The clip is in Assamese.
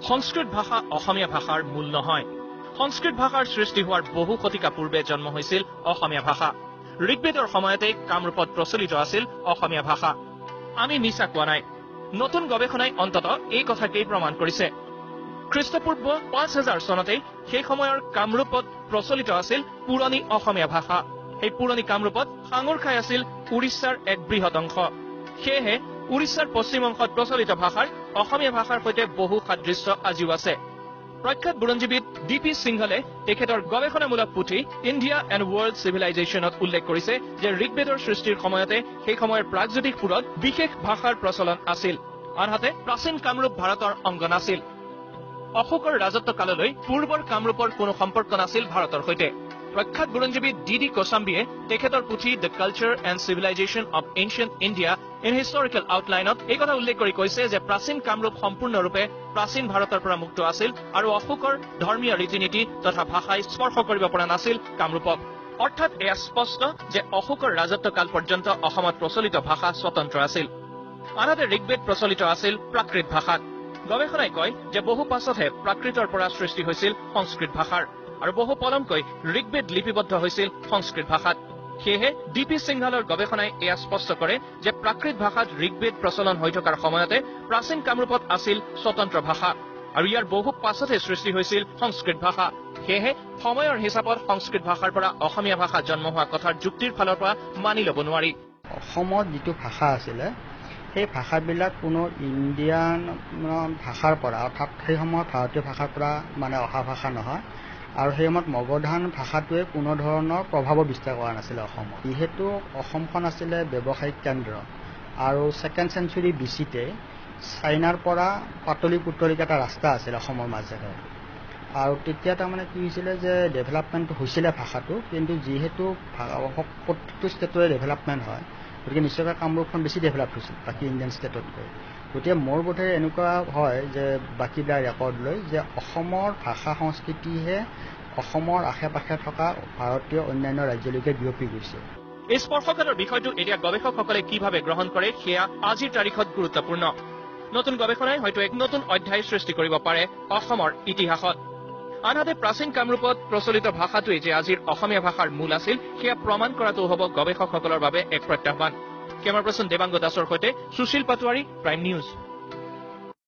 সংস্কৃত ভাষা অসমীয়া ভাষাৰ মূল নহয়। সংস্কৃত ভাষাৰ সৃষ্টি হোৱাৰ বহু শতিকা পূৰ্বে জন্ম হৈছিল অসমীয়া ভাষা। ঋগ্বেদৰ সময়তে কামৰূপত প্ৰচলিত আছিল অসমীয়া ভাষা। আমি মিছা কোৱা নাই। নতুন গৱেষণাই অন্ততঃ এই কথাকেই প্ৰমাণ কৰিছে। খ্ৰীষ্টপূৰ্ব ৫০০০ চনতেই সেই সময়ৰ কামৰূপত প্ৰচলিত আছিল পুৰণি অসমীয়া ভাষা। সেই পুৰণি কামৰূপত সাঙুৰ খাই আছিল উৰিষ্যাৰ এক বৃহৎ অংশ। সেয়েহে উৰিষ্যাৰ পশ্চিম অংশত প্ৰচলিত ভাষাৰ অসমীয়া ভাষাৰ সৈতে বহু সাদৃশ্য আজিও আছে। প্ৰখ্যাত বুৰঞ্জীবিদ ডি.পি. সিংহলে তেখেতৰ গৱেষণামূলক পুথি ইণ্ডিয়া এণ্ড ৱৰ্ল্ড চিভিলাইজেশ্যনত উল্লেখ কৰিছে যে ঋগ্বেদৰ সৃষ্টিৰ সময়তে সেই সময়ৰ প্ৰাগজ্যোতিষপুৰত বিশেষ ভাষাৰ প্ৰচলন আছিল। আনহাতে প্ৰাচীন কামৰূপ ভাৰতৰ অংগ নাছিল। অশোকৰ ৰাজত্ব কাললৈ পূৰ্বৰ কামৰূপৰ কোনো সম্পৰ্ক নাছিল ভাৰতৰ সৈতে। প্ৰখ্যাত বুৰঞ্জীবিদ ডি.ডি. কোছাম্বীয়ে তেখেতৰ পুথি the culture and civilisation of ancient India in historical আউটলাইনত এই কথা উল্লেখ কৰি কৈছে যে প্ৰাচীন কামৰূপ সম্পূৰ্ণৰূপে প্ৰাচীন ভাৰতৰ পৰা মুক্ত আছিল আৰু অশোকৰ ধৰ্মীয় ৰীতি নীতি তথা ভাষাই স্পৰ্শ কৰিব পৰা নাছিল কামৰূপক। অৰ্থাৎ এয়া স্পষ্ট যে অশোকৰ ৰাজত্বকাল পৰ্যন্ত অসমত প্ৰচলিত ভাষা স্বতন্ত্ৰ আছিল। আনহাতে ঋগ্বেদ প্ৰচলিত আছিল প্ৰাকৃত ভাষাত। গৱেষণাই কয় যে বহু পাছতহে প্ৰাকৃতৰ পৰা সৃষ্টি হৈছিল সংস্কৃত ভাষাৰ আৰু বহু পলমকৈ ঋগ্বেদ লিপিবদ্ধ হৈছিল সংস্কৃত ভাষাত। সেয়েহে ডি.পি. সিংহালৰ গৱেষণাই এয়া স্পষ্ট কৰে যে প্ৰাকৃত ভাষাত ঋগ্বেদ প্ৰচলন হৈ থকাৰ সময়তে প্ৰাচীন কামৰূপত আছিল স্বতন্ত্ৰ ভাষা আৰু ইয়াৰ বহু পাছতহে সৃষ্টি হৈছিল সংস্কৃত ভাষা। সেয়েহে সময়ৰ হিচাপত সংস্কৃত ভাষাৰ পৰা অসমীয়া ভাষা জন্ম হোৱা কথাৰ যুক্তিৰ ফালৰ পৰা মানি ল'ব নোৱাৰি। অসমত যিটো ভাষা আছিলে সেই ভাষাবিলাক কোনো ইণ্ডিয়ান ভাষাৰ পৰা অৰ্থাৎ সেই সময়ত ভাৰতীয় ভাষাৰ পৰা অহা ভাষা নহয় আৰু সেই সময়ত মগধান ভাষাটোৱে কোনো ধৰণৰ প্ৰভাৱো বিস্তাৰ কৰা নাছিলে অসমত। যিহেতু অসমখন আছিলে ব্যৱসায়িক কেন্দ্ৰ আৰু ছেকেণ্ড চেঞ্চুৰী BC-তে চাইনাৰ পৰা পাতলি এটা ৰাস্তা আছিল অসমৰ মাজেৰে আৰু তেতিয়া তাৰমানে কি হৈছিলে যে ডেভেলপমেণ্টটো হৈছিলে ভাষাটো, কিন্তু যিহেতু প্ৰত্যেকটো ষ্টেটৰে ডেভেলপমেণ্ট হয় গতিকে নিশ্চয়কৈ কামৰূপখন বেছি ডেভেলপ হৈছিল বাকী ইণ্ডিয়ান ষ্টেটতকৈ। গতিকে মোৰ বোধে এনেকুৱা হয় যে বাকীবিলাক ৰেকৰ্ড লৈ যে অসমৰ ভাষা সংস্কৃতিহে অসমৰ আশে পাশে থকা ভাৰতীয় অন্যান্য ৰাজ্যলৈকে বিয়পি গৈছে। এই স্পৰ্শকাতৰ বিষয়টো এতিয়া গৱেষকসকলে কিভাৱে গ্ৰহণ কৰে সেয়া আজিৰ তাৰিখত গুৰুত্বপূৰ্ণ। নতুন গৱেষণাই হয়তো এক নতুন অধ্যায় সৃষ্টি কৰিব পাৰে অসমৰ ইতিহাসত। আনহাতে প্ৰাচীন কামৰূপত প্ৰচলিত ভাষাটোৱে যে আজিৰ অসমীয়া ভাষাৰ মূল আছিল সেয়া প্ৰমাণ কৰাটো হ'ব গৱেষকসকলৰ বাবে এক প্ৰত্যাহ্বান। কেমেৰা পাৰ্চন দেৱাংগ দাসৰ সৈতে সুশীল পাটোৱাৰী, প্ৰাইম নিউজ।